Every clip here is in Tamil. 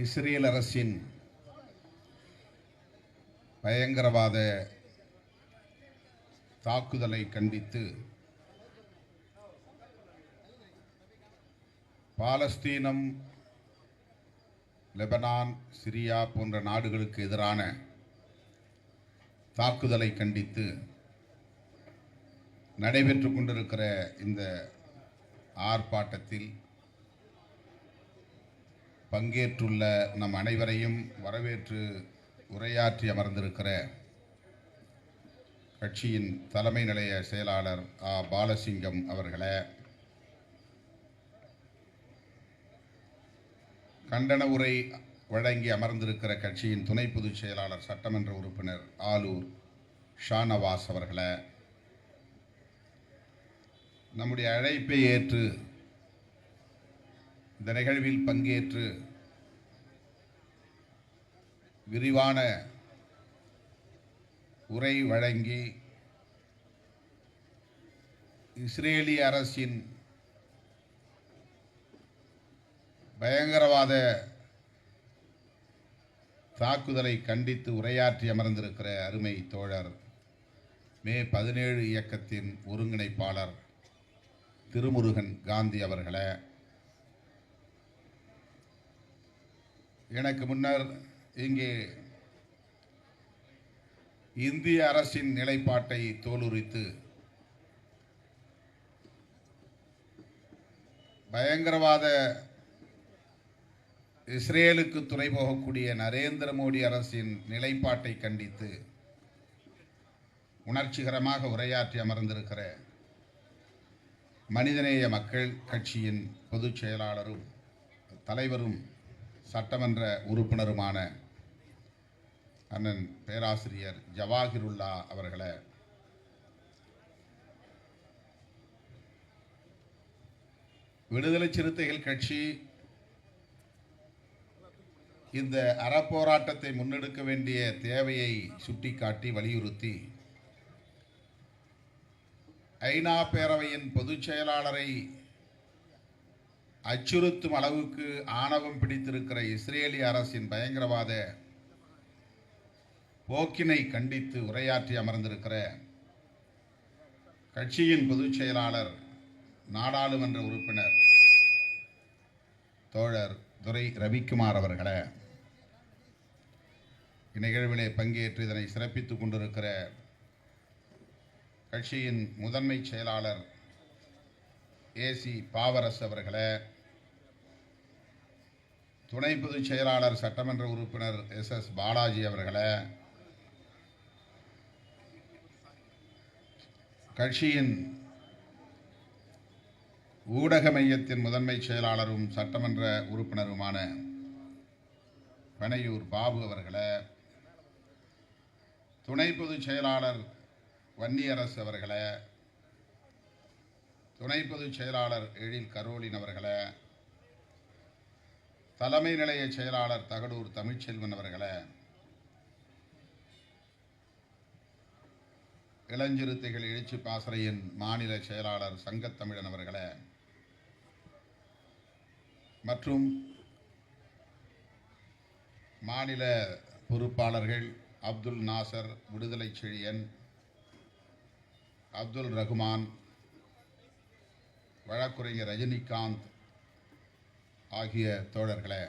இஸ்ரேல் அரசின் பயங்கரவாத தாக்குதலை கண்டித்து பாலஸ்தீனம், லெபனான், சிரியா போன்ற நாடுகளுக்கு எதிரான தாக்குதலை கண்டித்து நடைபெற்றுக் கொண்டிருக்கிற இந்த ஆர்ப்பாட்டத்தில் பங்கேற்றுள்ள நம் அனைவரையும் வரவேற்று உரையாற்றி அமர்ந்திருக்கிற கட்சியின் தலைமை நிலைய செயலாளர் பாலசிங்கம் அவர்களே, கண்டன உரை வழங்கி அமர்ந்திருக்கிற கட்சியின் துணை பொதுச் செயலாளர் சட்டமன்ற உறுப்பினர் ஆலூர் ஷானவாஸ் அவர்களே, நம்முடைய அழைப்பை ஏற்று இந்த நிகழ்வில் பங்கேற்று விரிவான உரை வழங்கி இஸ்ரேலிய அரசின் பயங்கரவாத தாக்குதலை கண்டித்து உரையாற்றி அமர்ந்திருக்கிற அருமை தோழர் மே 17 இயக்கத்தின் ஒருங்கிணைப்பாளர் திருமுருகன் காந்தி அவர்களே, எனக்கு முன்னர் இங்கே இந்திய அரசின் நிலைப்பாட்டை தோலுரித்து பயங்கரவாத இஸ்ரேலுக்கு துணை போகக்கூடிய நரேந்திர மோடி அரசின் நிலைப்பாட்டை கண்டித்து உணர்ச்சிகரமாக உரையாற்றி அமர்ந்திருக்கிற மனிதநேய மக்கள் கட்சியின் பொதுச் செயலாளரும் தலைவரும் சட்டமன்ற உறுப்பினருமான அண்ணன் பேராசிரியர் ஜவாஹிருல்லா அவர்களே, விடுதலை சிறுத்தைகள் கட்சி இந்த அறப்போராட்டத்தை முன்னெடுக்க வேண்டிய தேவையை சுட்டிக்காட்டி வலியுறுத்தி ஐநா பேரவையின் பொதுச் செயலாளரை அச்சுறுத்தும் அளவுக்கு ஆணவம் பிடித்திருக்கிற இஸ்ரேலிய அரசின் பயங்கரவாத போக்கினை கண்டித்து உரையாற்றி அமர்ந்திருக்கிற கட்சியின் பொதுச் செயலாளர் நாடாளுமன்ற உறுப்பினர் தோழர் துரை ரவிக்குமார் அவர்களே, இந்நிகழ்விலே பங்கேற்று இதனை சிறப்பித்துக் கொண்டிருக்கிற கட்சியின் முதன்மை செயலாளர் ஏசி பாவரசு அவர்களே, துணை பொதுச் செயலாளர் சட்டமன்ற உறுப்பினர் எஸ் பாலாஜி அவர்களே, கட்சியின் ஊடக மையத்தின் முதன்மை செயலாளரும் சட்டமன்ற உறுப்பினருமான பனையூர் பாபு அவர்களே, துணை பொதுச் செயலாளர் வன்னியரசு அவர்களே, துணை பொதுச் செயலாளர் எழில் கரோலின் அவர்களே, தலைமை நிலைய செயலாளர் தகடூர் தமிழ்ச்செல்வன் அவர்களே, இளஞ்சிறுத்தைகள் எழுச்சி பாசறையின் மாநில செயலாளர் சங்கத்தமிழன் அவர்களே, மற்றும் மாநில பொறுப்பாளர்கள் அப்துல் நாசர், விடுதலை செழியன், அப்துல் ரகுமான், வழக்குரைஞர் ரஜினிகாந்த் ஆகிய தோழர்களே,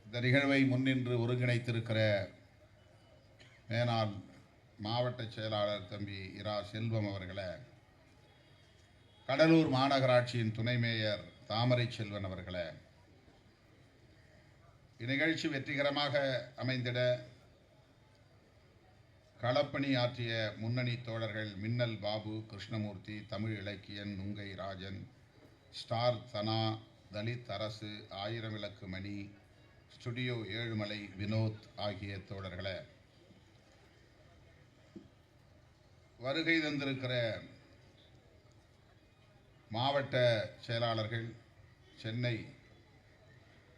இந்த நிகழ்வை முன்னின்று ஒருங்கிணைத்திருக்கிற மேனாள் மாவட்ட செயலாளர் தம்பி இரா செல்வம் அவர்களே, கடலூர் மாநகராட்சியின் துணை மேயர் தாமரை செல்வன் அவர்களே, இந்நிகழ்ச்சி வெற்றிகரமாக அமைந்திட களப்பணி ஆற்றிய முன்னணி தோழர்கள் மின்னல் பாபு, கிருஷ்ணமூர்த்தி, தமிழ் இலக்கியன், நுங்கை ராஜன், ஸ்டார் தனா, தலித் அரசு, ஆயிரம் விளக்கு மணி, ஸ்டுடியோ ஏழுமலை வினோத் ஆகிய தோழர்களே, வருகை தந்திருக்கிற மாவட்ட செயலாளர்கள் சென்னை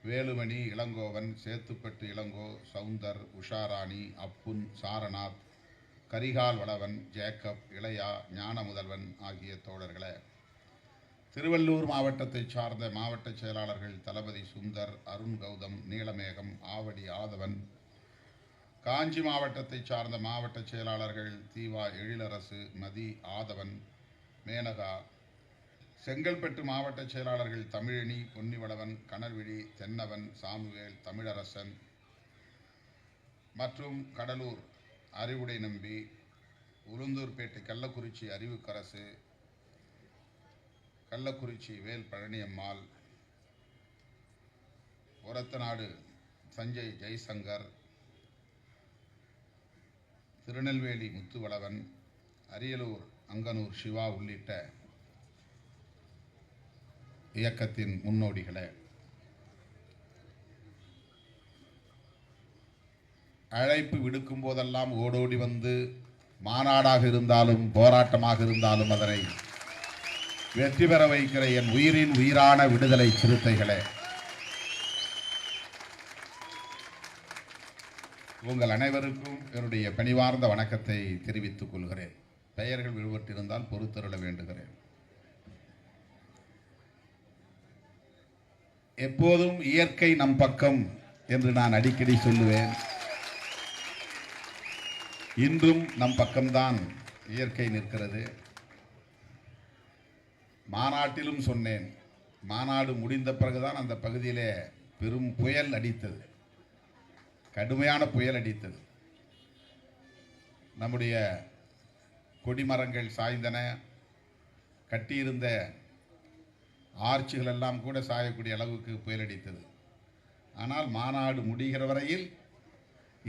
வேலுமணி, இளங்கோவன், சேத்துப்பட்டு இளங்கோ, சவுந்தர், உஷாராணி, அப்புன், சாரநாத், கரிகால் வளவன், ஜேக்கப், இளையா, ஞான முதல்வன் ஆகிய தோழர்களே, திருவள்ளூர் மாவட்டத்தை சார்ந்த மாவட்ட செயலாளர்கள் தளபதி சுந்தர், அருண் கௌதம், நீலமேகம், ஆவடி ஆதவன். காஞ்சி மாவட்டத்தை சார்ந்த மாவட்ட செயலாளர்கள் தீவா எழிலரசு, மதி ஆதவன், மேனகா. செங்கல்பட்டு மாவட்ட செயலாளர்கள் தமிழினி, பொன்னிவளவன், கனல்விழி, தென்னவன், சாமுவேல், தமிழரசன் மற்றும் கடலூர் அறிவுடை நம்பி, உளுந்தூர்பேட்டை கள்ளக்குறிச்சி அறிவுக்கரசு, கள்ளக்குறிச்சி வேல் பழனியம்மாள், ஒரத்தநாடு சஞ்சய் ஜெய்சங்கர், திருநெல்வேலி முத்துவளவன், அரியலூர் அங்கனூர் சிவா உள்ளிட்ட இயக்கத்தின் முன்னோடிகளே, அழைப்பு விடுக்கும் போதெல்லாம் ஓடோடி வந்து மாநாடாக இருந்தாலும் போராட்டமாக இருந்தாலும் அதனை வெற்றி பெற வைக்கிற என் உயிரின் உயிரான விடுதலை சிறுத்தைகளே, உங்கள் அனைவருக்கும் என்னுடைய பணிவார்ந்த வணக்கத்தை தெரிவித்துக் கொள்கிறேன். பெயர்கள் விடுபட்டிருந்தால் பொறுத்தருள வேண்டுகிறேன். எப்போதும் இயற்கை நம் பக்கம் என்று நான் அடிக்கடி சொல்லுவேன். இன்றும் நம் பக்கம்தான் இயற்கை நிற்கிறது. மாநாட்டிலும் சொன்னேன். மாநாடு முடிந்த பிறகுதான் அந்த பகுதியிலே பெரும் புயல் அடித்தது, கடுமையான புயல் அடித்தது. நம்முடைய கொடிமரங்கள் சாய்ந்தன, கட்டியிருந்த ஆர்ச்சுகள் எல்லாம் கூட சாயக்கூடிய அளவுக்கு புயல் அடித்தது. ஆனால் மாநாடு முடிகிற வரையில்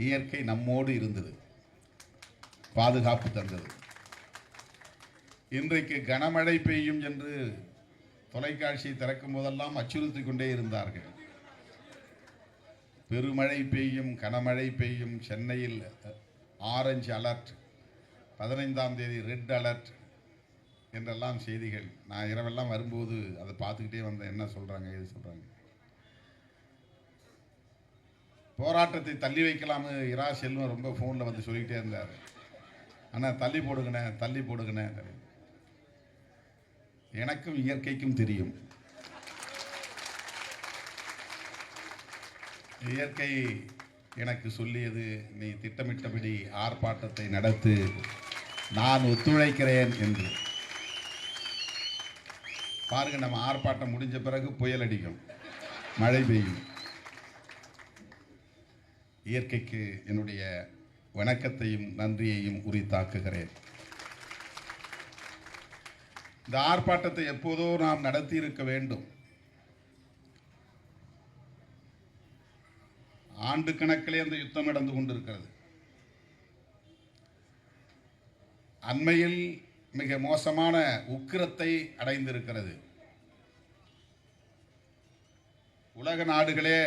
இயற்கை நம்மோடு இருந்தது, பாதுகாப்பு தந்தது. இன்றைக்கு கனமழை பெய்யும் என்று தொலைக்காட்சியை திறக்கும் போதெல்லாம் அச்சுறுத்தி கொண்டே இருந்தார்கள். பெருமழை பெய்யும், கனமழை பெய்யும், சென்னையில் ஆரஞ்சு அலர்ட், 15ஆம் தேதி ரெட் அலர்ட் என்றெல்லாம் செய்திகள். நான் இரவெல்லாம் வரும்போது அதை பார்த்துக்கிட்டே வந்தேன், என்ன சொல்கிறாங்க எது சொல்கிறாங்க. போராட்டத்தை தள்ளி வைக்கலாம்னு இரா செல்வம் ரொம்ப ஃபோனில் வந்து சொல்லிக்கிட்டே இருந்தார். ஆனால் தள்ளி போடுங்கண்ணே, தள்ளி போடுங்கண்ணே. எனக்கும் இயற்கைக்கும் தெரியும். இயற்கை எனக்கு சொல்லியது, நீ திட்டமிட்டபடி ஆர்ப்பாட்டத்தை நடத்து, நான் ஒத்துழைக்கிறேன் என்று. பாருங்க, நம்ம ஆர்ப்பாட்டம் முடிஞ்ச பிறகு புயல் அடிக்கும், மழை பெய்யும். இயற்கைக்கு என்னுடைய வணக்கத்தையும் நன்றியையும் உரித்தாக்குகிறேன். இந்த ஆர்ப்பாட்டத்தை எப்போதோ நாம் நடத்தி இருக்க வேண்டும். ஆண்டு கணக்கிலே அந்த யுத்தம் நடந்து கொண்டிருக்கிறது. அண்மையில் மிக மோசமான உக்கிரத்தை அடைந்திருக்கிறது. உலக நாடுகளே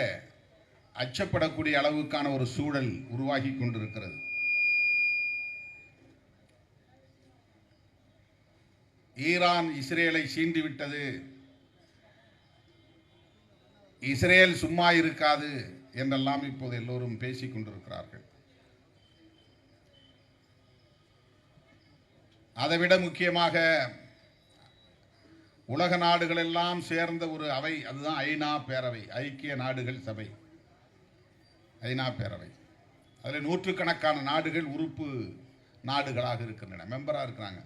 அச்சப்படக்கூடிய அளவுக்கான ஒரு சூழல் உருவாகி கொண்டிருக்கிறது. ஈரான் இஸ்ரேலை சீண்டிவிட்டது, இஸ்ரேல் சும்மா இருக்காது என்றெல்லாம் இப்போது எல்லோரும் பேசிக் கொண்டிருக்கிறார்கள். அதைவிட முக்கியமாக உலக நாடுகள் எல்லாம் சேர்ந்த ஒரு அவை, அதுதான் ஐநா பேரவை, ஐக்கிய நாடுகள் சபை, ஐநா பேரவை. அதில் நூற்றுக்கணக்கான நாடுகள் உறுப்பு நாடுகளாக இருக்கின்றன, மெம்பராக இருக்கிறாங்க.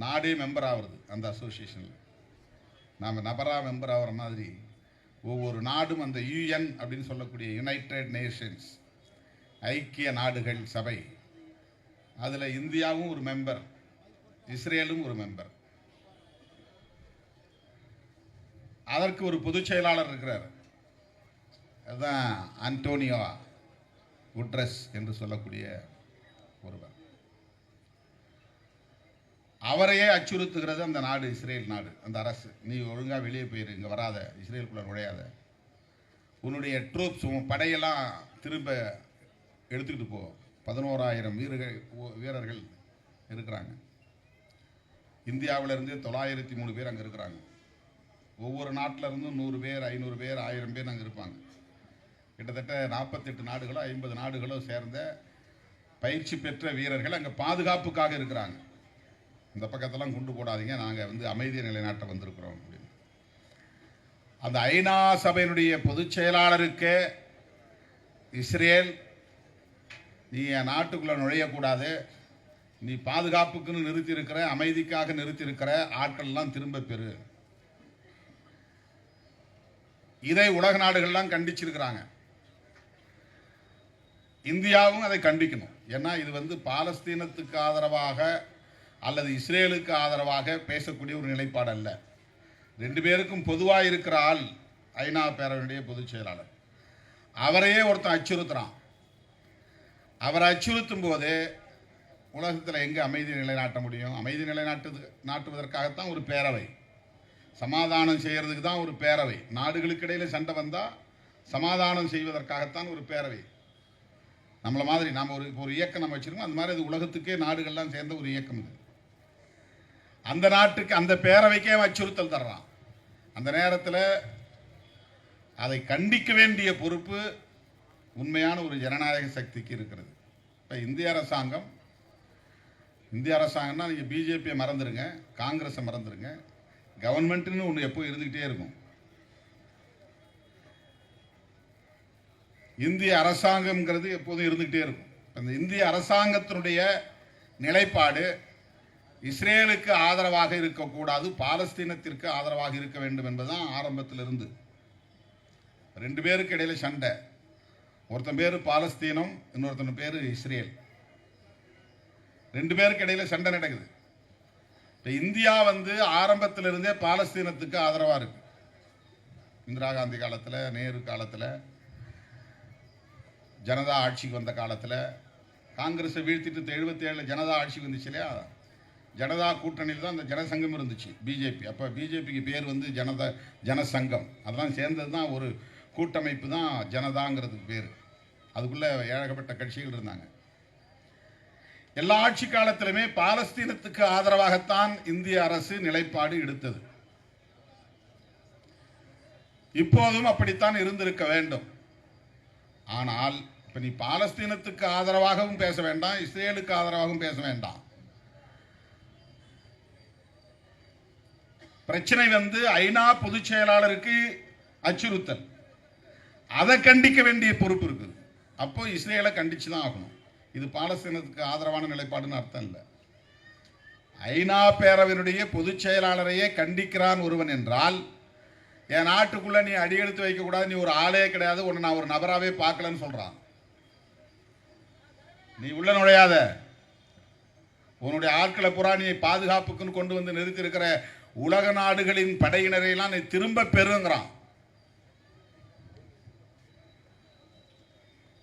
நாடே மெம்பர் ஆகிறது அந்த அசோசியேஷனில். நாம் நபராக மெம்பர் ஆகிற மாதிரி ஒவ்வொரு நாடும் அந்த யுஎன் அப்படின்னு சொல்லக்கூடிய யுனைடெட் நேஷன்ஸ், ஐக்கிய நாடுகள் சபை, அதில் இந்தியாவும் ஒரு மெம்பர், இஸ்ரேலும் ஒரு மெம்பர். அதற்கு ஒரு பொதுச் செயலாளர் இருக்கிறார், அதுதான் அன்டோனியோ குட்ரஸ் என்று சொல்லக்கூடிய ஒருவர். அவரையே அச்சுறுத்துகிறது அந்த நாடு, இஸ்ரேல் நாடு, அந்த அரசு. நீ ஒழுங்காக வெளியே போயிரு, இங்கே வராத, இஸ்ரேலுக்குள்ள நுழையாத, உன்னுடைய ட்ரூப்ஸ், உன் படையெல்லாம் திரும்ப எடுத்துக்கிட்டு போ. 11,000 வீரர்கள் இருக்கிறாங்க. இந்தியாவிலிருந்து 903 பேர் அங்கே இருக்கிறாங்க. ஒவ்வொரு நாட்டில் இருந்தும் 100 பேர், 500 பேர், 1000 பேர் அங்கே இருப்பாங்க. கிட்டத்தட்ட 48 நாடுகளோ 50 நாடுகளோ சேர்ந்த பயிற்சி பெற்ற வீரர்கள் அங்கே பாதுகாப்புக்காக இருக்கிறாங்க. இந்த பக்கத்தெல்லாம் குண்டு போடாதீங்க, நாங்கள் வந்து அமைதியை நிலைநாட்ட வந்திருக்கிறோம் அப்படின்னு. அந்த ஐநா சபையினுடைய பொதுச் செயலாளருக்கு இஸ்ரேல், நீ என் நாட்டுக்குள்ளே நுழையக்கூடாது, நீ பாதுகாப்புக்குன்னு நிறுத்தியிருக்கிற, அமைதிக்காக நிறுத்தியிருக்கிற ஆட்கள்லாம் திரும்ப பெறு. இதை உலக நாடுகள்லாம் கண்டிச்சிருக்கிறாங்க. இந்தியாவும் அதை கண்டிக்கணும். ஏன்னா இது வந்து பாலஸ்தீனத்துக்கு ஆதரவாக அல்லது இஸ்ரேலுக்கு ஆதரவாக பேசக்கூடிய ஒரு நிலைப்பாடு அல்ல. ரெண்டு பேருக்கும் பொதுவாக இருக்கிற ஆள் ஐநா பேரவையுடைய பொதுச் செயலாளர். அவரையே ஒருத்தன் அச்சுறுத்துறான். அவரை அச்சுறுத்தும் போது உலகத்தில் எங்கே அமைதி நிலைநாட்ட முடியும்? அமைதி நாட்டுவதற்காகத்தான் ஒரு பேரவை, சமாதானம் செய்கிறதுக்கு தான் ஒரு பேரவை. நாடுகளுக்கு இடையில் சண்டை வந்தால் சமாதானம் செய்வதற்காகத்தான் ஒரு பேரவை. நம்மளை மாதிரி நாம் ஒரு இயக்கம் நம்ம வச்சிருக்கோம். அந்த மாதிரி அது உலகத்துக்கே நாடுகள்லாம் சேர்ந்த ஒரு இயக்கம் இது. அந்த நாட்டுக்கு அந்த பேரவைக்கே அச்சுறுத்தல் தர்றான். அந்த நேரத்தில் அதை கண்டிக்க வேண்டிய பொறுப்பு உண்மையான ஒரு ஜனநாயக சக்திக்கு இருக்கிறது. இப்போ இந்திய அரசாங்கம்னா நீங்கள் பிஜேபியை மறந்துடுங்க, காங்கிரஸை மறந்துடுங்க, கவர்மெண்ட்டுன்னு ஒன்று எப்போ இருந்துக்கிட்டே இருக்கும். இந்திய அரசாங்கம்ங்கிறது எப்போதும் இருந்துகிட்டே இருக்கும். அந்த இந்திய அரசாங்கத்தினுடைய நிலைப்பாடு இஸ்ரேலுக்கு ஆதரவாக இருக்கக்கூடாது, பாலஸ்தீனத்திற்கு ஆதரவாக இருக்க வேண்டும் என்பதுதான் ஆரம்பத்தில் இருந்து. ரெண்டு பேருக்கு இடையில சண்டை. ஒருத்தன் பேர் பாலஸ்தீனம், இன்னொருத்தன் பேர் இஸ்ரேல். ரெண்டு பேருக்கு இடையில சண்டை நடக்குது. இந்தியா வந்து ஆரம்பத்திலிருந்தே பாலஸ்தீனத்துக்கு ஆதரவாக இருக்கு. இந்திரா காந்தி காலத்தில், நேரு காலத்தில், ஜனதா ஆட்சிக்கு வந்த காலத்தில், காங்கிரஸை வீழ்த்திட்டு 77 ஜனதா ஆட்சிக்கு வந்துச்சு இல்லையா? ஜனதா கூட்டணியில் தான் அந்த ஜனசங்கம் இருந்துச்சு, பிஜேபி. அப்போ பிஜேபிக்கு பேர் வந்து ஜனசங்கம். அதெல்லாம் சேர்ந்தது தான் ஒரு கூட்டமைப்பு தான் ஜனதாங்கிறதுக்கு பேர். அதுக்குள்ளே ஏகப்பட்ட கட்சிகள் இருந்தாங்க. எல்லா ஆட்சி காலத்திலுமே பாலஸ்தீனத்துக்கு ஆதரவாகத்தான் இந்திய அரசு நிலைப்பாடு எடுத்தது. இப்போதும் அப்படித்தான் இருந்திருக்க வேண்டும். ஆனால் இப்ப நீ பாலஸ்தீனத்துக்கு ஆதரவாகவும் பேச வேண்டாம், இஸ்ரேலுக்கு ஆதரவாகவும் பேச வேண்டாம். பிரச்சனை வந்து ஐநா பொதுச் செயலாளருக்கு அச்சுறுத்தல். அதை கண்டிக்க வேண்டிய பொறுப்பு இருக்குது. அப்போ இஸ்ரேலை கண்டிச்சு தான் ஆகணும். இது பாலஸ்தீனத்துக்கு ஆதரவான நிலைப்பாடுன்னு அர்த்தம் இல்லை. ஐநா பேரவையினுடைய பொதுச் செயலாளரையே கண்டிக்கிறான் ஒருவன் என்றால், என் நாட்டுக்குள்ள நீ அடியெடுத்து வைக்க கூடாது, நீ ஒரு ஆளே கிடையாது, உன்னை நான் ஒரு நபராகவே பார்க்கலன்னு சொல்றான். நீ உள்ள நுழையாத, உன்னுடைய ஆட்களை புறா நீ பாதுகாப்புக்குன்னு கொண்டு வந்து நிறுத்தி இருக்கிற உலக நாடுகளின் படையினரை எல்லாம் நீ திரும்ப பெறுங்கிறான்.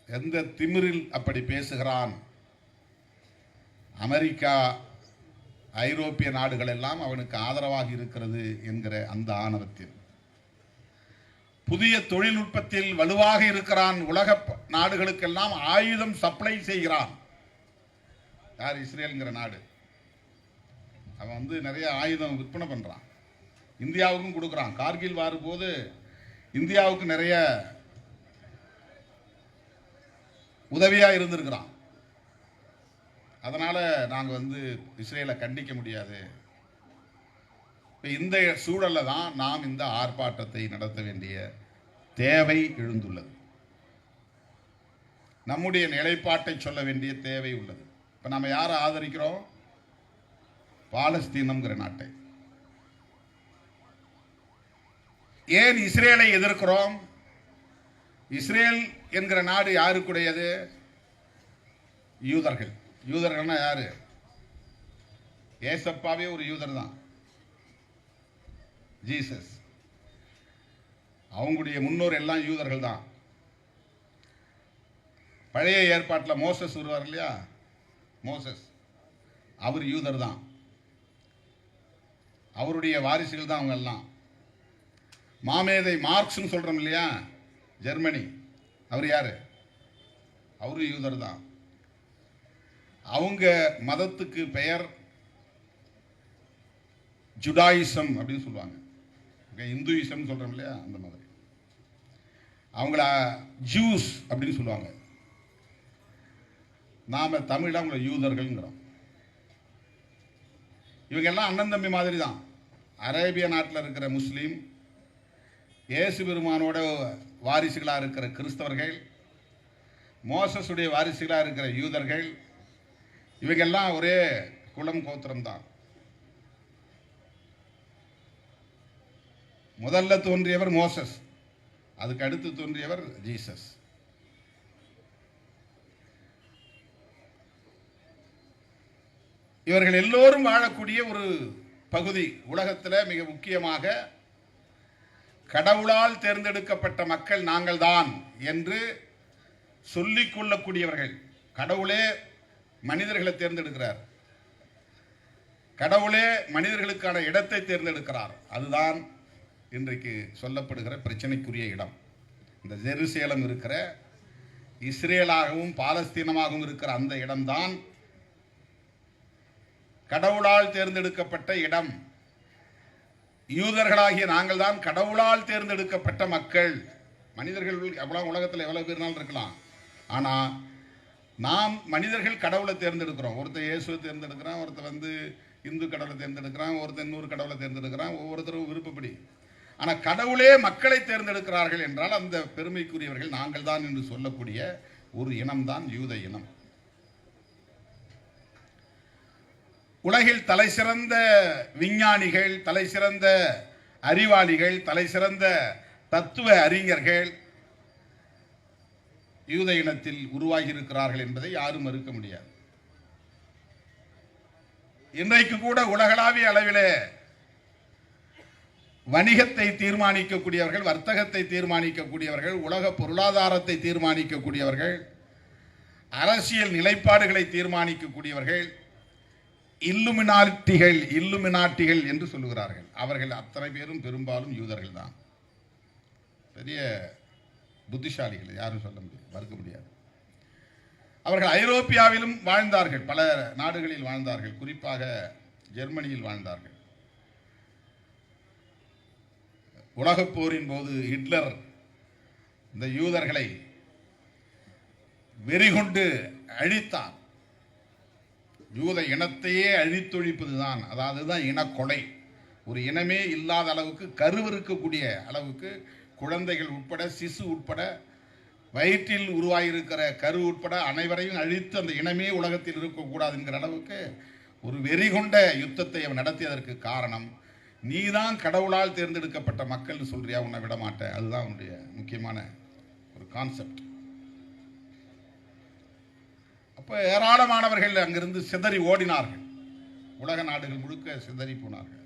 எந்த திமிரில் அப்படி பேசுகிறான்? அமெரிக்கா, ஐரோப்பிய நாடுகள் எல்லாம் அவனுக்கு ஆதரவாக இருக்கிறது என்கிற அந்த ஆணவத்தில். புதிய தொழில்நுட்பத்தில் வலுவாக இருக்கிறான். உலக நாடுகளுக்கெல்லாம் ஆயுதம் சப்ளை செய்கிறான். யார்? இஸ்ரேல்ங்கிற நாடு. அவன் வந்து நிறைய ஆயுதம் விற்பனை பண்றான். இந்தியாவுக்கும் கொடுக்குறான். கார்கில் வார் போது இந்தியாவுக்கு நிறைய உதவியா இருந்திருக்கிறான். அதனால நாங்க வந்து இஸ்ரேலை கண்டிக்க முடியாது. இந்த சூழல்ல தான் நாம் இந்த ஆர்ப்பாட்டத்தை நடத்த வேண்டிய தேவை எழுந்துள்ளது. நம்முடைய நிலைப்பாட்டை சொல்ல வேண்டிய தேவை உள்ளது. இப்ப நம்ம யாரை ஆதரிக்கிறோம்? பாலஸ்தீனம்ங்கிற நாட்டை. ஏன் இஸ்ரேலை எதிர்க்கிறோம்? இஸ்ரேல் என்கிற நாடு யாருக்குடையது? யூதர்கள். யூதர்கள்னா யாரு? ஏசப்பாவே ஒரு யூதர் தான், ஜீசஸ். அவங்களுடைய முன்னோர் எல்லாம் யூதர்கள் தான். பழைய ஏற்பாட்டில் மோசஸ் வருவார் இல்லையா? மோசஸ் அவர் யூதர் தான். அவருடைய வாரிசுகள் தான் அவங்க எல்லாம். மாமேதை மார்க்ஸ்னு சொல்றோம் இல்லையா, ஜெர்மனி, அவர் யாரு? அவரு யூதர் தான். அவங்க மதத்துக்கு பெயர் ஜுடாயிசம் அப்படின்னு சொல்லுவாங்க. இந்துயிசம் சொல்றோம் இல்லையா, அந்த மாதிரி. அவங்கள ஜூஸ் அப்படின்னு சொல்லுவாங்க. நாம தமிழ்ல அவங்கள யூதர்கள்ங்கிறோம். இவங்க எல்லாம் அண்ணன் தம்பி மாதிரி தான். அரேபிய நாட்டில் இருக்கிற முஸ்லீம், இயேசு பெருமானோட வாரிசுகளாக இருக்கிற கிறிஸ்தவர்கள், மோசஸுடைய வாரிசுகளாக இருக்கிற யூதர்கள், இவங்கெல்லாம் ஒரே குலம் கோத்திரம் தான். முதல்ல தோன்றியவர் மோசஸ், அதுக்கு அடுத்து தோன்றியவர் ஜீசஸ். இவர்கள் எல்லோரும் வாழக்கூடிய ஒரு பகுதி உலகத்தில் மிக முக்கியமாக கடவுளால் தேர்ந்தெடுக்கப்பட்ட மக்கள் நாங்கள் தான் என்று சொல்லிக் கொள்ளக்கூடியவர்கள். கடவுளே மனிதர்களை தேர்ந்தெடுக்கிறார், கடவுளே மனிதர்களுக்கான இடத்தை தேர்ந்தெடுக்கிறார். அதுதான் இன்றைக்கு சொல்லப்படுகிற பிரச்சனைக்குரிய இடம். இந்த ஜெருசலேம் இருக்கிற இஸ்ரேலாகவும் பாலஸ்தீனமாகவும் இருக்கிற அந்த இடம்தான் கடவுளால் தேர்ந்தெடுக்கப்பட்ட இடம். யூதர்களாகிய நாங்கள் தான் கடவுளால் தேர்ந்தெடுக்கப்பட்ட மக்கள். மனிதர்கள் எவ்வளவு உலகத்தில் எவ்வளவு பேர்னாலும் இருக்கலாம், ஆனால் நாம் மனிதர்கள் கடவுளை தேர்ந்தெடுக்கிறோம். ஒருத்தர் இயேசுவை தேர்ந்தெடுக்கிறான், ஒருத்தர் இந்து கடவுளை தேர்ந்தெடுக்கிறான், ஒருத்தர் இன்னொரு கடவுளை தேர்ந்தெடுக்கிறான், ஒவ்வொருத்தரும் விருப்பப்படி. ஆனால் கடவுளே மக்களை தேர்ந்தெடுக்கிறார்கள் என்றால் அந்த பெருமைக்குரியவர்கள் நாங்கள் தான் என்று சொல்லக்கூடிய ஒரு இனம்தான் யூத இனம். உலகில் தலை சிறந்த விஞ்ஞானிகள், தலை சிறந்த அறிவாளிகள், தலை சிறந்த தத்துவ அறிஞர்கள் யூத இனத்தில் உருவாகி இருக்கிறார்கள் என்பதை யாரும் மறுக்க முடியாது. இன்றைக்கு கூட உலகளாவிய அளவிலே வணிகத்தை தீர்மானிக்கக்கூடியவர்கள், வர்த்தகத்தை தீர்மானிக்கக்கூடியவர்கள், உலக பொருளாதாரத்தை தீர்மானிக்கக்கூடியவர்கள், அரசியல் நிலைப்பாடுகளை தீர்மானிக்கக்கூடியவர்கள் இல்லுமினாட்டிகள் என்று சொல்லுகிறார்கள். அவர்கள் அத்தனை பேரும் பெரும்பாலும் யூதர்கள் தான். பெரிய புத்திசாலிகள், யாரும் சொல்ல முடியாது, மறுக்க முடியாது. அவர்கள் ஐரோப்பியாவிலும் வாழ்ந்தார்கள், பல நாடுகளில் வாழ்ந்தார்கள், குறிப்பாக ஜெர்மனியில் வாழ்ந்தார்கள். உலகப் போரின் போது ஹிட்லர் இந்த யூதர்களை வெறிகொண்டு அழித்தார். யூத இனத்தையே அழித்தொழிப்பதுதான், அதாவது இனக்கொலை. ஒரு இனமே இல்லாத அளவுக்கு, கருவிருக்கக்கூடிய அளவுக்கு குழந்தைகள் உட்பட, சிசு உட்பட, வயிற்றில் உருவாகியிருக்கிற கரு உட்பட அனைவரையும் அழித்து அந்த இனமே உலகத்தில் இருக்கக்கூடாது என்கிற அளவுக்கு ஒரு வெறி கொண்ட யுத்தத்தை அவன் நடத்தியதற்கு காரணம், நீதான் கடவுளால் தேர்ந்தெடுக்கப்பட்ட மக்கள் சொல்றியா, உன்னை விட மாட்டேன். அதுதான் அவனுடைய முக்கியமான ஒரு கான்செப்ட். அப்போ ஏராளமானவர்கள் அங்கிருந்து சிதறி ஓடினார்கள், உலக நாடுகள் முழுக்க சிதறி போனார்கள்.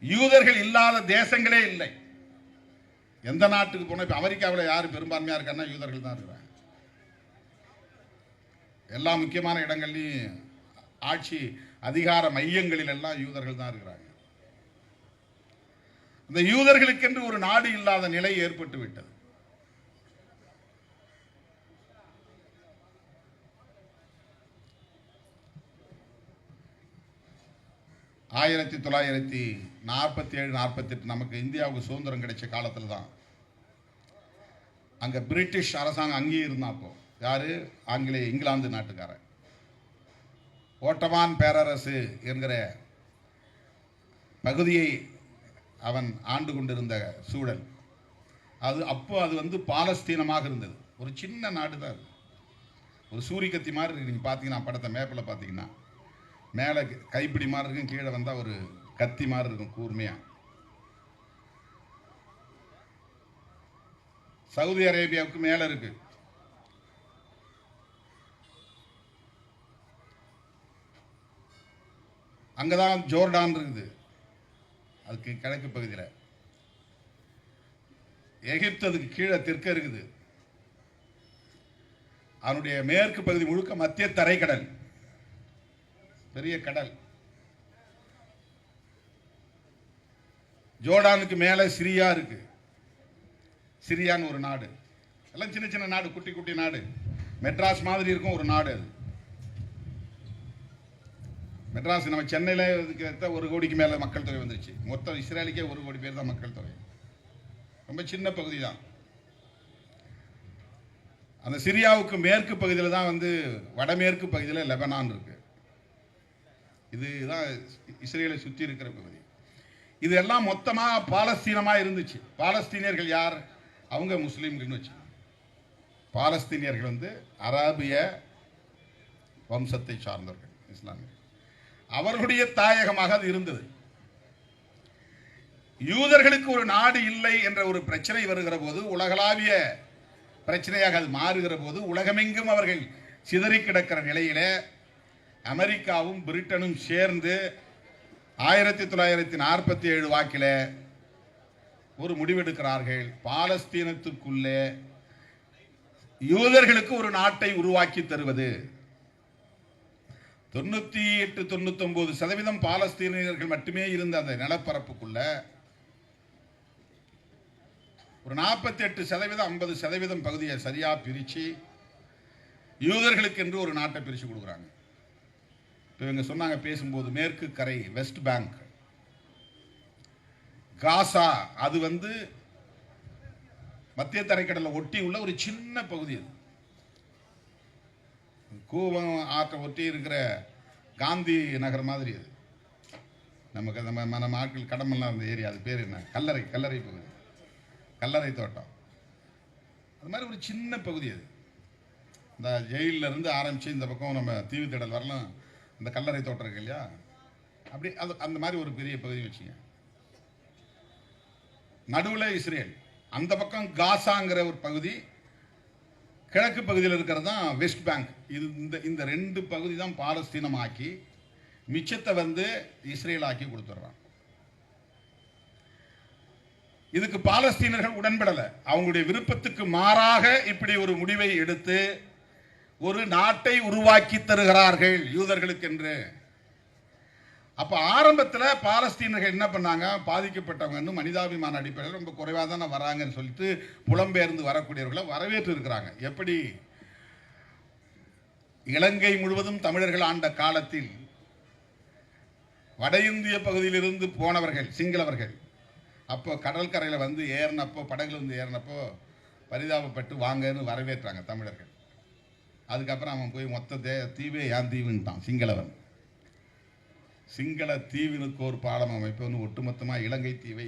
யூதர்கள் இல்லாத தேசங்களே இல்லை. எந்த நாட்டுக்கு போன, இப்போ அமெரிக்காவில் யார் பெரும்பான்மையாக இருக்காங்கன்னா யூதர்கள் தான் இருக்கிறாங்க. எல்லா முக்கியமான இடங்கள்லையும் ஆட்சி அதிகார மையங்களில் எல்லாம் யூதர்கள் தான் இருக்கிறாங்க. இந்த யூதர்களுக்கென்று ஒரு நாடு இல்லாத நிலை ஏற்பட்டு விட்டது. ஆயிரத்தி 1947-48 நமக்கு இந்தியாவுக்கு சுதந்திரம் கிடைச்ச காலத்தில் தான் அங்கே பிரிட்டிஷ் அரசாங்கம் அங்கேயே இருந்தான். அப்போ யாரு? இங்கிலாந்து நாட்டுக்காரன். ஓட்டமான் பேரரசு என்கிற பகுதியை அவன் ஆண்டு கொண்டிருந்த சூழல் அது. அப்போ அது பாலஸ்தீனமாக இருந்தது. ஒரு சின்ன நாடு தான் அது. ஒரு சூரியகத்தி மாதிரி இருக்கு. நீங்கள் பார்த்தீங்கன்னா படத்தை மேப்பில் பார்த்தீங்கன்னா மேலே கைப்பிடி மாதிரி இருக்கும், கீழே வந்தால் ஒரு கத்தி மாதிரி இருக்கும் கூர்மையாக. சவுதி அரேபியாவுக்கு மேலே இருக்கு. அங்கதான் ஜோர்டான் இருக்குது, அதுக்கு கிழக்கு பகுதியில். எகிப்து அதுக்கு கீழே தெற்க இருக்குது. அதனுடைய மேற்கு பகுதி முழுக்க மத்திய தரைக்கடல், பெரிய கடல். ஜோர்டானுக்கு மேலே சிரியா இருக்கு. சிரியான்னு ஒரு நாடு. எல்லாம் சின்ன சின்ன நாடு, குட்டி குட்டி நாடு. மெட்ராஸ் மாதிரி இருக்கும் ஒரு நாடு அது. மெட்ராஸ் நம்ம சென்னையில் இதுக்கு 1 கோடிக்கு மேலே மக்கள் தொகை வந்துருச்சு. மொத்தம் இஸ்ரேலுக்கே 1 கோடி பேர் தான் மக்கள் தொகை. ரொம்ப சின்ன பகுதி தான். அந்த சிரியாவுக்கு மேற்கு பகுதியில் தான் வடமேற்கு பகுதியில் லெபனான் இருக்கு. இதுதான் இஸ்ரேலை சுற்றி இருக்கிற பகுதி. இதெல்லாம் மொத்தமாக பாலஸ்தீனமாக இருந்துச்சு. பாலஸ்தீனியர்கள் யார்? அவங்க முஸ்லீம்கள்னு வச்சு. பாலஸ்தீனியர்கள் வந்து அராபிய வம்சத்தை சார்ந்தவர்கள், இஸ்லாமியர்கள். அவர்களுடைய தாயகமாக அது இருந்தது. யூதர்களுக்கு ஒரு நாடு இல்லை என்ற ஒரு பிரச்சனை வருகிற போது, உலகளாவிய பிரச்சனையாக அது மாறுகிற போது, உலகமெங்கும் அவர்கள் சிதறி கிடக்கிற நிலையில அமெரிக்காவும் பிரிட்டனும் சேர்ந்து 1947 வாக்கில் ஒரு முடிவெடுக்கிறார்கள். பாலஸ்தீனத்துக்குள்ளே யூதர்களுக்கு ஒரு நாட்டை உருவாக்கி தருவது. 98-99% பாலஸ்தீனியர்கள் மட்டுமே இருந்த அந்த நிலப்பரப்புக்குள்ள ஒரு 48% 50% பகுதியை சரியா பிரிச்சு யூதர்களுக்கு என்று ஒரு நாட்டை பிரிச்சு கொடுக்குறாங்க. இவங்க சொன்னாங்க பேசும்போது, மேற்கு கரை வெஸ்ட் பேங்க், காசா அது வந்து மத்திய தரைக்கடலை ஒட்டி உள்ள ஒரு சின்ன பகுதி. அது கூவம் ஆற்றை ஒட்டி இருக்கிற காந்தி நகர் மாதிரி. அது நமக்கு நம்ம ஆட்கள் கடமெல்லாம் இருந்த ஏரியா, அது பேர் என்ன? கல்லறை பகுதி, கல்லறை தோட்டம். அது மாதிரி ஒரு சின்ன பகுதி. அது இந்த ஜெயிலில் இருந்து ஆரம்பித்து இந்த பக்கம் நம்ம தீவு திடல் வரலாம், இந்த கல்லறை தோட்டம் இருக்கு இல்லையா, அப்படி அது அந்த மாதிரி ஒரு பெரிய பகுதி வச்சுங்க. நடுவில் இஸ்ரேல், அந்த பக்கம் காசாங்கிற ஒரு பகுதி, கிழக்கு பகுதியில் இருக்கிறது தான் வெஸ்ட் பேங்க். இது இந்த ரெண்டு பகுதி தான் பாலஸ்தீனமாக்கி மிச்சத்தை வந்து இஸ்ரேல் ஆக்கி கொடுத்துட்றான். இதுக்கு பாலஸ்தீனர்கள் உடன்படலை. அவங்களுடைய விருப்பத்துக்கு மாறாக இப்படி ஒரு முடிவை எடுத்து ஒரு நாட்டை உருவாக்கி தருகிறார்கள் யூதர்களுக்கு என்று. அப்ப ஆரம்பத்தில் பாலஸ்தீனர்கள் என்ன பண்ணாங்க? பாதிக்கப்பட்டவங்க மனிதாபிமான அடிப்படையில் ரொம்ப குறைவாக தானே வராங்கன்னு சொல்லிட்டு புலம்பெயர்ந்து வரக்கூடியவர்களை வரவேற்று இருக்கிறாங்க. எப்படி இலங்கை முழுவதும் தமிழர்கள் ஆண்ட காலத்தில் வட இந்திய பகுதியிலிருந்து போனவர்கள் சிங்களவர்கள் அப்போ கடற்கரையில் வந்து ஏறினப்போ, படகுல வந்து ஏறினப்போ பரிதாபப்பட்டு வாங்கன்னு வரவேற்றாங்க தமிழர்கள். அதுக்கப்புறம் அவன் போய் மொத்த தீவே ஏன் தீவுன்ட்டான் சிங்களவன். சிங்கள தீவினுக்கு ஒரு பாலம் அமைப்பு ஒட்டுமொத்தமாக இலங்கை தீவை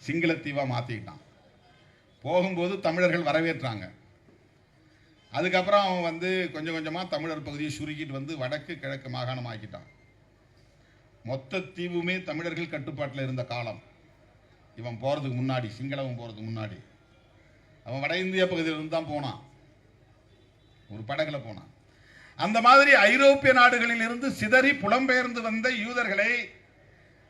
சிங்கள தீவாக மாற்றிக்கிட்டான். போகும்போது தமிழர்கள் வரவேற்றாங்க. அதுக்கப்புறம் அவன் வந்து கொஞ்சம் கொஞ்சமாக தமிழர் பகுதியை சுருக்கிட்டு வந்து வடக்கு கிழக்கு மாகாணம் ஆக்கிட்டான். மொத்த தீவுமே தமிழர்கள் கட்டுப்பாட்டில் இருந்த காலம். இவன் போகிறதுக்கு முன்னாடி, சிங்களவன் போகிறதுக்கு முன்னாடி அவன் வட இந்திய பகுதியிலிருந்து தான் போனான், ஒரு படகுல போனான். அந்த மாதிரி ஐரோப்பிய நாடுகளில் இருந்து சிதறி புலம்பெயர்ந்து வந்த யூதர்களை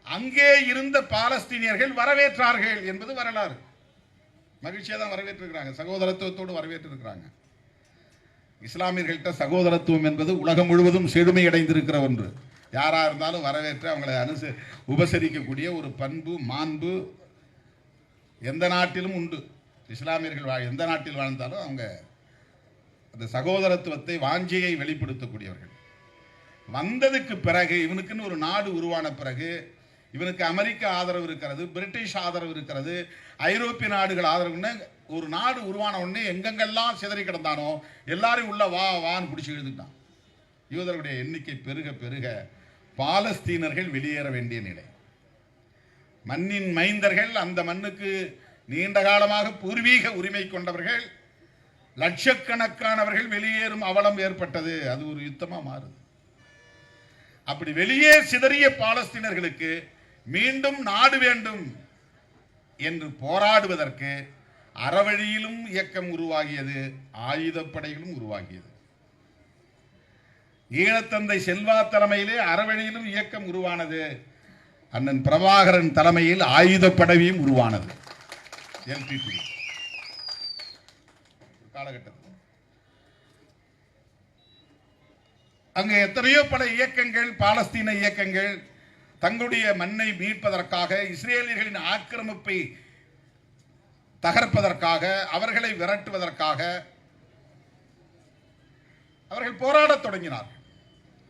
அங்கே இருந்த பாலஸ்தீனியர்கள் வரவேற்றார்கள் என்பது வரலாறு. மகிழ்ச்சியாக தான் வரவேற்றிருக்கிறாங்க, சகோதரத்துவத்தோடு வரவேற்றிருக்கிறாங்க. இஸ்லாமியர்கள்ட்ட சகோதரத்துவம் என்பது உலகம் முழுவதும் செழுமை அடைந்திருக்கிற ஒன்று. யாரா இருந்தாலும் வரவேற்று அவங்களை உபசரிக்கக்கூடிய ஒரு பண்பு, மாண்பு எந்த நாட்டிலும் உண்டு. இஸ்லாமியர்கள் எந்த நாட்டில் வாழ்ந்தாலும் அவங்க அந்த சகோதரத்துவத்தை, வாஞ்சியை வெளிப்படுத்தக்கூடியவர்கள். வந்ததுக்கு பிறகு, இவனுக்குன்னு ஒரு நாடு உருவான பிறகு, இவனுக்கு அமெரிக்க ஆதரவு இருக்கிறது, பிரிட்டிஷ் ஆதரவு இருக்கிறது, ஐரோப்பிய நாடுகள் ஆதரவுன்னு ஒரு நாடு உருவான உடனே எங்கெங்கெல்லாம் சிதறி கிடந்தானோ எல்லாரும் உள்ள வான்னு பிடிச்சி எழுதுட்டான். யூதர்களுடைய எண்ணிக்கை பெருக பெருக பாலஸ்தீனர்கள் வெளியேற வேண்டிய நிலை. மண்ணின் மைந்தர்கள், அந்த மண்ணுக்கு நீண்ட காலமாக பூர்வீக உரிமை கொண்டவர்கள், லட்சக்கணக்கானவர்கள் வெளியேறும் அவலம் ஏற்பட்டது. அது ஒரு யுத்தமா மாறுது. அப்படி வெளியே சிதறிய பாலஸ்தீனர்களுக்கு மீண்டும் நாடு வேண்டும் என்று போராடுவதற்கு அறவழியிலும் இயக்கம் உருவாகியது, ஆயுதப்படைகளும் உருவாகியது. ஈழத்தந்தை செல்வா தலைமையிலே அறவழியிலும் இயக்கம் உருவானது. அண்ணன் பிரபாகரன் தலைமையில் ஆயுதப்படையும் உருவானது. எல்டிடி காலகட்டத்தில் அங்கு எத்தனையோ பல இயக்கங்கள், பாலஸ்தீன இயக்கங்கள் தங்களுடைய மண்ணை மீட்பதற்காக, இஸ்ரேலியர்களின் ஆக்கிரமிப்பை தகர்ப்பதற்காக, அவர்களை விரட்டுவதற்காக அவர்கள் போராடத் தொடங்கினார்கள்.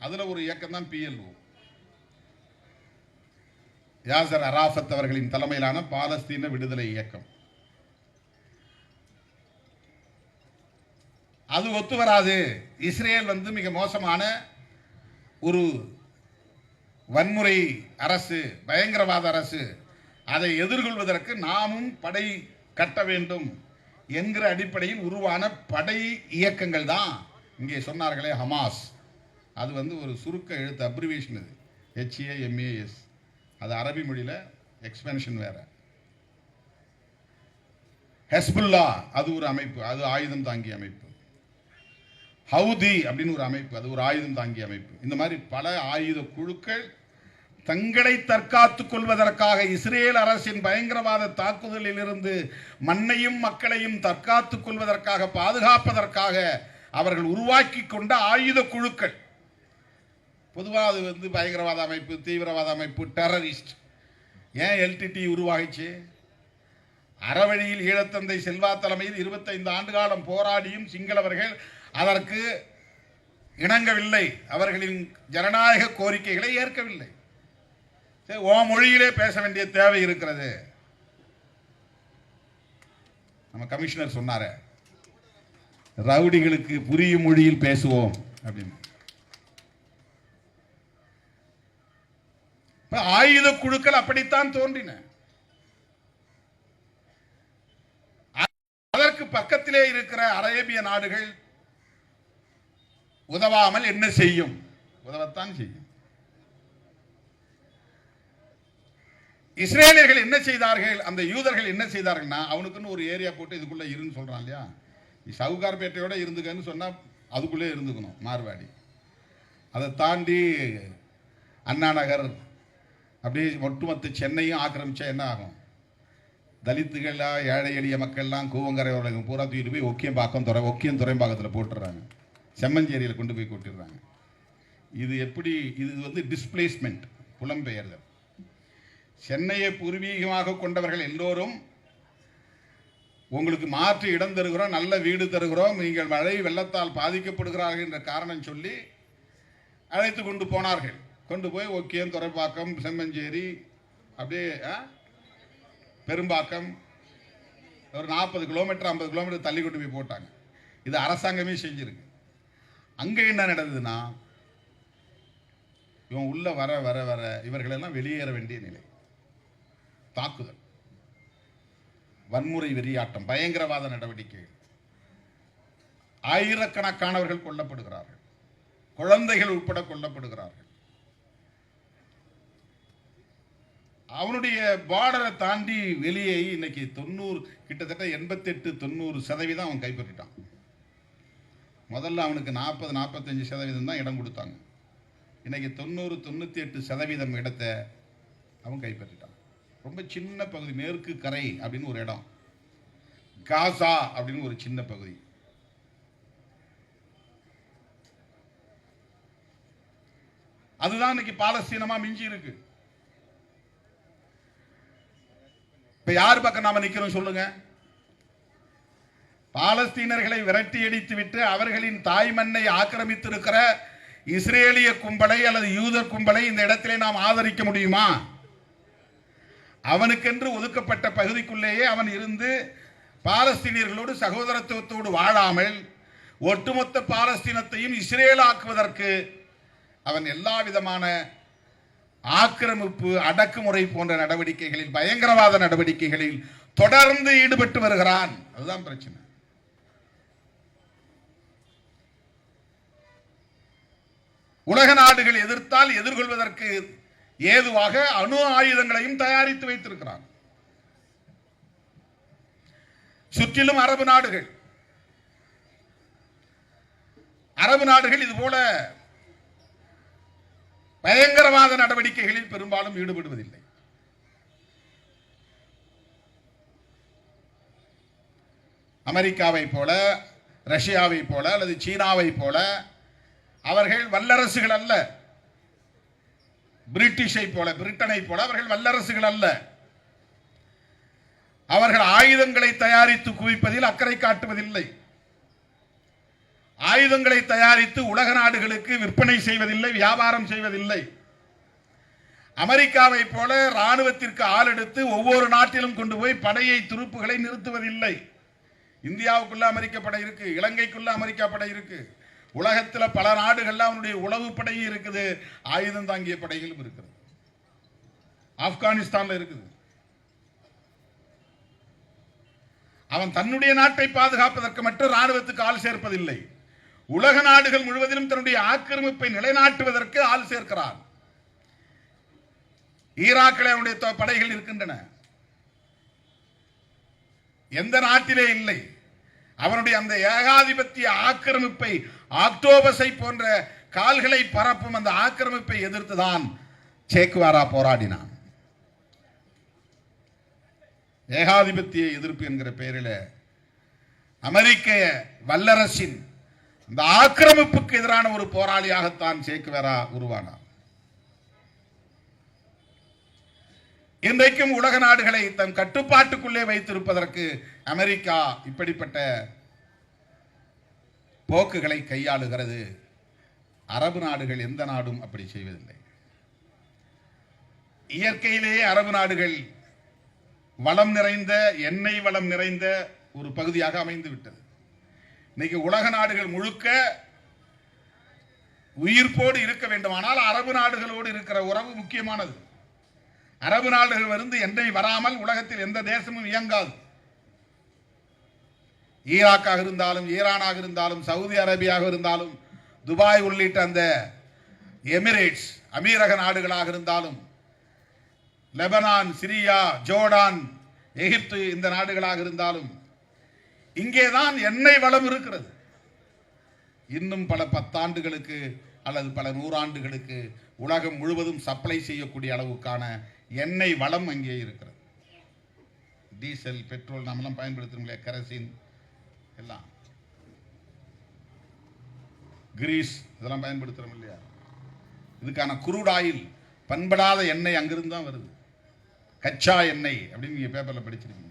அதுல ஒரு இயக்கம் தான் PLO, யாசர் அராஃபத் அவர்களின் தலைமையிலான பாலஸ்தீன விடுதலை இயக்கம். அது ஒத்து வராது. இஸ்ரேல் மிக மோசமான ஒரு வன்முறை அரசு, பயங்கரவாத அரசு, அதை எதிர்கொள்வதற்கு நாமும் படை கட்ட வேண்டும் என்கிற அடிப்படையில் உருவான படை இயக்கங்கள் தான் இங்கே சொன்னார்களே ஹமாஸ். அது ஒரு சுருக்க எழுத்து, அப்ரிவேஷன். அது HAMAS. அது அரபி மொழியில் எக்ஸ்பென்ஷன் வேற. ஹெஸ்புல்லா அது ஒரு அமைப்பு, அது ஆயுதம் தாங்கிய அமைப்பு. ஹவுதி அப்படின்னு ஒரு அமைப்பு, அது ஒரு ஆயுதம் தாங்கிய அமைப்பு. இந்த மாதிரி பல ஆயுத குழுக்கள் தங்களை தற்காத்துக் கொள்வதற்காக இஸ்ரேல் அரசின் பயங்கரவாத தாக்குதலில் இருந்து மண்ணையும் மக்களையும் தற்காத்துக் கொள்வதற்காக, பாதுகாப்பதற்காக அவர்கள் உருவாக்கி கொண்ட ஆயுத குழுக்கள். பொதுவாக அது பயங்கரவாத அமைப்பு, தீவிரவாத அமைப்பு, டெரரிஸ்ட். ஏன் LTT உருவாகிச்சு? அறவழியில் ஈழத்தந்தை செல்வா தலைமையில் 25 ஆண்டு காலம் போராடியும் சிங்களவர்கள் அதற்கு இணங்கவில்லை. அவர்களின் ஜனநாயக கோரிக்கைகளை ஏற்கவில்லை. ஓ மொழியிலே பேச வேண்டிய தேவை இருக்கிறது. நம்ம கமிஷனர் சொன்னார, ரவுடிகளுக்கு புரியும் மொழியில் பேசுவோம் அப்படின்னு. ஆயுத குழுக்கள் அப்படித்தான் தோன்றின. அதற்கு பக்கத்திலே இருக்கிற அரேபிய நாடுகள் உதவாமல் என்ன செய்யும்? உதவத்தான் செய்யும். இஸ்ரேலியர்கள் என்ன செய்தார்கள்? அந்த யூதர்கள் என்ன செய்தார்கள்னா, அவனுக்குன்னு ஒரு ஏரியா போட்டு இதுக்குள்ள இருன்னு சொல்றான் இல்லையா, சவுகார்பேட்டையோட இருந்துக்கன்னு சொன்னா அதுக்குள்ளே இருந்துக்கணும் மார்வாடி. அதை தாண்டி அண்ணா நகர் அப்படியே ஒட்டுமொத்த சென்னையும் ஆக்கிரமிச்சா என்ன ஆகும்? தலித்துகளா, ஏழை எளிய மக்கள்லாம் கூவங்கரை பூரா தூக்கிட்டு போய் ஒக்கியம் துறைம்பாக்கத்தில் போட்டுடுறாங்க. செம்மஞ்சேரியில் கொண்டு போய் கொட்டிடுறாங்க. இது எப்படி? இது டிஸ்பிளேஸ்மெண்ட், புலம்பெயர்தல். சென்னையை பூர்வீகமாக கொண்டவர்கள் எல்லோரும் உங்களுக்கு மாற்று இடம் தருகிறோம், நல்ல வீடு தருகிறோம், நீங்கள் மழை வெள்ளத்தால் பாதிக்கப்படுகிறார்கள் என்ற காரணம் சொல்லி அழைத்து கொண்டு போனார்கள். கொண்டு போய் ஒக்கியம், துறைப்பாக்கம், செம்மஞ்சேரி, அப்படியே பெரும்பாக்கம் ஒரு 40 கிலோமீட்டர் 50 கிலோமீட்டர் தள்ளி கொண்டு போய் போட்டாங்க. இது அரசாங்கமே செஞ்சிருக்கு. அங்கே என்ன நடந்ததுன்னா, இவன் உள்ள வர வர வர இவர்களெல்லாம் வெளியேற வேண்டிய நிலை. தாக்குதல், வன்முறை வெறியாட்டம், பயங்கரவாத நடவடிக்கைகள். ஆயிரக்கணக்கானவர்கள் கொல்லப்படுகிறார்கள், குழந்தைகள் உட்பட கொல்லப்படுகிறார்கள். அவனுடைய பார்டரை தாண்டி வெளியே இன்னைக்கு 90, கிட்டத்தட்ட 88-90% அவன் கைப்பற்றிட்டான். முதல்ல அவனுக்கு 40-45% தான் இடம் கொடுத்தாங்க. இன்னைக்கு 90-98% இடத்தை அவன் கைப்பற்றிட்டான். ரொம்ப சின்ன பகுதி, மேற்கு கரை அப்படின்னு ஒரு இடம், காசா அப்படின்னு ஒரு சின்ன பகுதி. அதுதான் இன்னைக்கு பாலஸ்தீனமா மிஞ்சி இருக்கு. இப்ப யார் பக்கம் நாம நிக்கிறோம் சொல்லுங்க? பாலஸ்தீனர்களை விரட்டி அடித்து விட்டு அவர்களின் தாய் மண்ணை ஆக்கிரமித்திருக்கிற இஸ்ரேலிய கும்பலை அல்லது யூதர் கும்பலை இந்த இடத்திலே நாம் ஆதரிக்க முடியுமா? அவனுக்கென்று ஒதுக்கப்பட்ட பகுதிக்குள்ளேயே அவன் இருந்து பாலஸ்தீனியர்களோடு சகோதரத்துவத்தோடு வாழாமல் ஒட்டுமொத்த பாலஸ்தீனத்தையும் இஸ்ரேலாக்குவதற்கு அவன் எல்லா விதமான ஆக்கிரமிப்பு, அடக்குமுறை போன்ற நடவடிக்கைகளில், பயங்கரவாத நடவடிக்கைகளில் தொடர்ந்து ஈடுபட்டு வருகிறான். அதுதான் பிரச்சனை. உலக நாடுகள் எதிர்த்தால் எதிர்கொள்வதற்கு ஏதுவாக அணு ஆயுதங்களையும் தயாரித்து வைத்திருக்கிறான். சுற்றிலும் அரபு நாடுகள் இது போல பயங்கரவாத நடவடிக்கைகளில் பெரும்பாலும் ஈடுபடுவதில்லை. அமெரிக்காவை போல, ரஷ்யாவை போல அல்லது சீனாவை போல அவர்கள் வல்லரசுகள் அல்ல. பிரிட்டிஷை போல, பிரிட்டனை போல அவர்கள் வல்லரசுகள் அல்ல. அவர்கள் ஆயுதங்களை தயாரித்து குவிப்பதில் அக்கறை காட்டுவதில்லை. ஆயுதங்களை தயாரித்து உலக நாடுகளுக்கு விற்பனை செய்வதில்லை, வியாபாரம் செய்வதில்லை. அமெரிக்காவை போல ராணுவத்திற்கு ஆள் எடுத்து ஒவ்வொரு நாட்டிலும் கொண்டு போய் படையை, துருப்புகளை நிறுத்துவதில்லை. இந்தியாவுக்குள்ள அமெரிக்க படை இருக்கு, இலங்கைக்குள்ள அமெரிக்கா படை இருக்கு, உலகத்தில் பல நாடுகள்ல அவனுடைய உளவு படையும் இருக்குது, ஆயுதம் தாங்கிய படைகளும் இருக்கிறது. ஆப்கானிஸ்தான்ல இருக்குது. அவன் தன்னுடைய நாட்டை பாதுகாப்பதற்கு மட்டும் ராணுவத்துக்கு ஆள் சேர்ப்பதில்லை, உலக நாடுகள் முழுவதிலும் தன்னுடைய ஆக்கிரமிப்பை நிலைநாட்டுவதற்கு ஆள் சேர்க்கிறான். ஈராக்கில் அவனுடைய படைகள் இருக்கின்றன, எந்த நாட்டிலே இல்லை. அவனுடைய அந்த ஏகாதிபத்திய ஆக்கிரமிப்பை, ஆக்டோபஸை போன்ற கால்களை பரப்பும் அந்த ஆக்கிரமிப்பை எதிர்த்துதான் சேக்குவாரா போராடினான். ஏகாதிபத்திய எதிர்ப்பு என்கிற பெயரில் அமெரிக்க வல்லரசின் இந்த ஆக்கிரமிப்புக்கு எதிரான ஒரு போராளியாகத்தான் சேக்குவேரா உருவானார். இன்றைக்கும் உலக நாடுகளை தம் கட்டுப்பாட்டுக்குள்ளே வைத்திருப்பதற்கு அமெரிக்கா இப்படிப்பட்ட போக்குகளை கையாளுகிறது. அரபு நாடுகள் எந்த நாடும் அப்படி செய்வதில்லை. இயற்கையிலேயே அரபு நாடுகள் வளம் நிறைந்த, எண்ணெய் வளம் நிறைந்த ஒரு பகுதியாக அமைந்து விட்டது. இன்னைக்கு உலக நாடுகள் முழுக்க உயிர்ப்போடு இருக்க வேண்டுமானால் அரபு நாடுகளோடு இருக்கிற உறவு முக்கியமானது. அரபு நாடுகள் இருந்து எண்ணெய் வராமல் உலகத்தில் எந்த தேசமும் இயங்காது. ஈராக்காக இருந்தாலும், ஈரானாக இருந்தாலும், சவுதி அரேபியாக இருந்தாலும், துபாய் உள்ளிட்ட அந்த எமிரேட்ஸ் அமீரக நாடுகளாக இருந்தாலும், லெபனான், சிரியா, ஜோர்டான், எகிப்து இந்த நாடுகளாக இருந்தாலும் இங்கேதான் எண்ணெய் வளம் இருக்கிறது. இன்னும் பல 10 ஆண்டுகளுக்கு அல்லது பல 100 ஆண்டுகளுக்கு உலகம் முழுவதும் சப்ளை செய்யக்கூடிய அளவுக்கான எண்ணெய் வளம் அங்கே இருக்கிறது. டீசல், பெட்ரோல் நம்மளாம் பயன்படுத்துறோம் இல்லையா, கெரசின் எல்லாம், கிரீஸ் இதெல்லாம் பயன்படுத்துறோம் இல்லையா. இதுக்கான குரூட் ஆயில், பண்படாத எண்ணெய் அங்கிருந்து தான் வருது. கச்சா எண்ணெய் அப்படின்னு நீங்க பேப்பர்ல படிச்சிருக்கீங்க.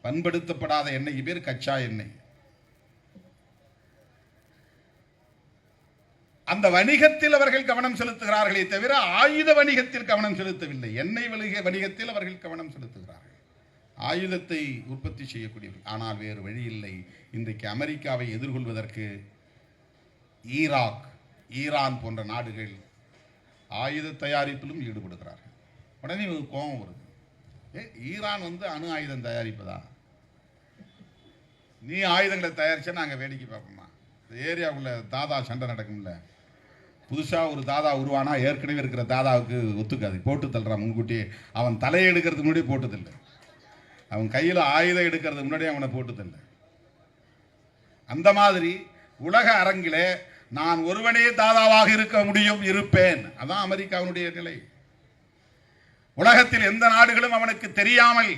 பண்படுத்தப்படாத எண்ணெய்க்கு பேர் கச்சா எண்ணெய். அந்த வணிகத்தில் அவர்கள் கவனம் செலுத்துகிறார்களே தவிர ஆயுத வணிகத்தில் கவனம் செலுத்தவில்லை. எண்ணெய் வணிகத்தில் அவர்கள் கவனம் செலுத்துகிறார்கள், ஆயுதத்தை உற்பத்தி செய்யக்கூடியவர்கள். ஆனால் வேறு வழி இல்லை. இன்றைக்கு அமெரிக்காவை எதிர்கொள்வதற்கு ஈராக், ஈரான் போன்ற நாடுகள் ஆயுத தயாரிப்பிலும் ஈடுபடுகிறார்கள். உடனே கோபம் வருது. ஈரான் அணு ஆயுதம் தயாரிப்பதா? நீ ஆயுதங்களை தயாரிச்சா நாங்கள் வேடிக்கை பார்ப்போமா? ஏரியாவுக்குள்ள தாதா சண்டை நடக்கும்ல, புதுசாக ஒரு தாதா உருவானா ஏற்கனவே இருக்கிற தாதாவுக்கு ஒத்துக்காது, போட்டு தள்ளுறான் முன்கூட்டியே. அவன் தலையை எடுக்கிறதுக்கு முன்னாடி போட்டு தள்ளு, அவன் கையில் ஆயுதம் எடுக்கிறதுக்கு முன்னாடி அவனை போட்டு தள்ளு. அந்த மாதிரி உலக அரங்கிலே நான் ஒருவனே தாதாவாக இருக்க முடியும், இருப்பேன். அதான் அமெரிக்காவுடைய நிலை. உலகத்தில் எந்த நாடுகளும் அவனுக்கு தெரியாமல்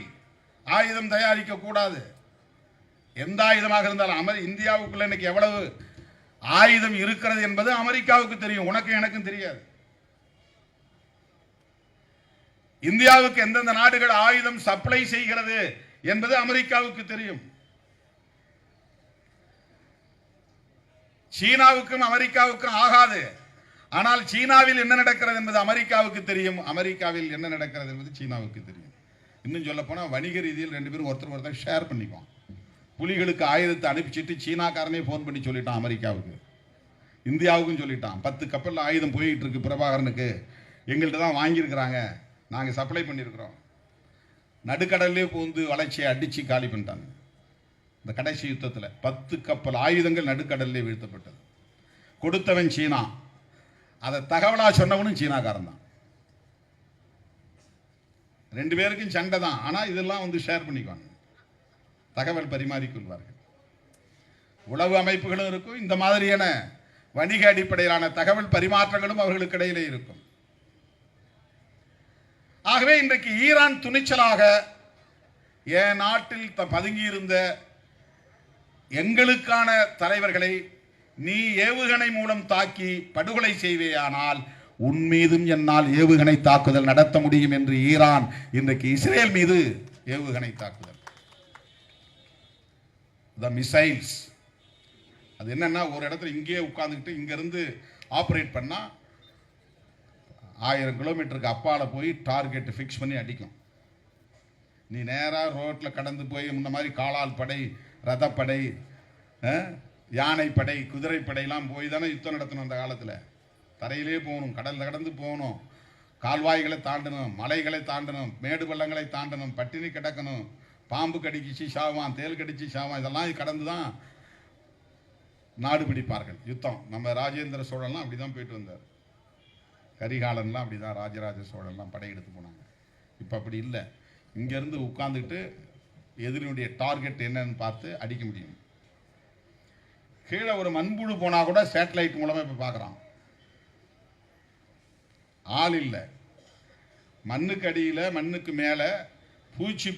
ஆயுதம் தயாரிக்க கூடாது. எந்த ஆயுதமாக இருந்தாலும் இந்தியாவுக்குள்ள இன்னைக்கு எவ்வளவு ஆயுதம் இருக்கிறது என்பது அமெரிக்காவுக்கு தெரியும், உனக்கு எனக்கும் தெரியாது. இந்தியாவுக்கு எந்தெந்த நாடுகள் ஆயுதம் சப்ளை செய்கிறது என்பது அமெரிக்காவுக்கு தெரியும். சீனாவுக்கும் அமெரிக்காவுக்கும் ஆகாது. ஆனால் சீனாவில் என்ன நடக்கிறது என்பது அமெரிக்காவுக்கு தெரியும், அமெரிக்காவில் என்ன நடக்கிறது என்பது சீனாவுக்கு தெரியும். இன்னும் சொல்ல போனா வணிக ரீதியில் 2 பேரும் ஒருத்தர் ஷேர் பண்ணிக்குவோம். புலிகளுக்கு ஆயுதத்தை அனுப்பிச்சிட்டு சீனாக்காரனே போன் பண்ணி சொல்லிட்டான் அமெரிக்காவுக்கு, இந்தியாவுக்கும் சொல்லிட்டான். 10 கப்பலில் ஆயுதம் போயிட்டு இருக்கு பிரபாகரனுக்கு, எங்கள்கிட்ட தான் வாங்கியிருக்கிறாங்க, நாங்கள் சப்ளை பண்ணியிருக்கிறோம். நடுக்கடல்லே பூந்து வளர்ச்சியை அடித்து காலி பண்ணிட்டாங்க. இந்த கடைசி யுத்தத்தில் 10 கப்பல் ஆயுதங்கள் நடுக்கடல்லே வீழ்த்தப்பட்டது. கொடுத்தவன் சீனா, அதை தகவலா சொன்னவனும் சீனாக்காரன் தான். 2 பேருக்கும் சண்டை தான். ஆனால் இதெல்லாம் ஷேர் பண்ணிக்குவாங்க, தகவல் பரிமாறிக்கொள்வார்கள். உளவு அமைப்புகளும் இருக்கும், இந்த மாதிரியான வணிக அடிப்படையிலான தகவல் பரிமாற்றங்களும் அவர்களுக்கு இடையிலே இருக்கும். ஆகவே இன்றைக்கு ஈரான் துணிச்சலாக என் நாட்டில் பதுங்கியிருந்த எங்களுக்கான தலைவர்களை நீ ஏவுகணை மூலம் தாக்கி படுகொலை செய்வேயானால் உன் மீதும் என்னால் ஏவுகணை தாக்குதல் நடத்த முடியும் என்று ஈரான் இன்றைக்கு இஸ்ரேல் மீது ஏவுகணை தாக்குதல், த மிசைல்ஸ். அது என்னன்னா, ஒரு இடத்துல இங்கே உட்கார்ந்துக்கிட்டு இங்க இருந்து ஆபரேட் பண்ணா 1000 கிலோமீட்டருக்கு அப்பால போய் டார்கெட் ஃபிக்ஸ் பண்ணி அடிக்கும். நீ நேராக ரோட்ல கடந்து போய் முன்ன மாதிரி காலால் படை, ரதப்படை யானைப்படை குதிரைப்படையெல்லாம் போய் தானே யுத்தம் நடத்தணும் அந்த காலத்தில். தரையிலே போகணும், கடலில் கடந்து போகணும், கால்வாய்களை தாண்டணும், மலைகளை தாண்டணும், மேடு பள்ளங்களை தாண்டணும், பட்டினி கிடக்கணும், பாம்பு கடிச்சு சாவான், தேல் கடிச்சு சாவான், இதெல்லாம் கடந்து தான் நாடு பிடிப்பார்கள் யுத்தம். நம்ம ராஜேந்திர சோழன்லாம் அப்படி தான் போயிட்டு வந்தார். கரிகாலன்லாம் அப்படி தான், ராஜராஜ சோழன்லாம் படையெடுத்து போனாங்க. இப்போ அப்படி இல்லை. இங்கேருந்து உட்காந்துட்டு எதிரினுடைய டார்கெட் என்னன்னு பார்த்து அடிக்க முடியும். கீழே ஒரு மண்புழு போனால் கூட சேட்டலைட் மூலமாக இப்போ பார்க்குறான். ஆள் இல்லை, மண்ணுக்கு அடியில் மண்ணுக்கு மேலே பூச்சி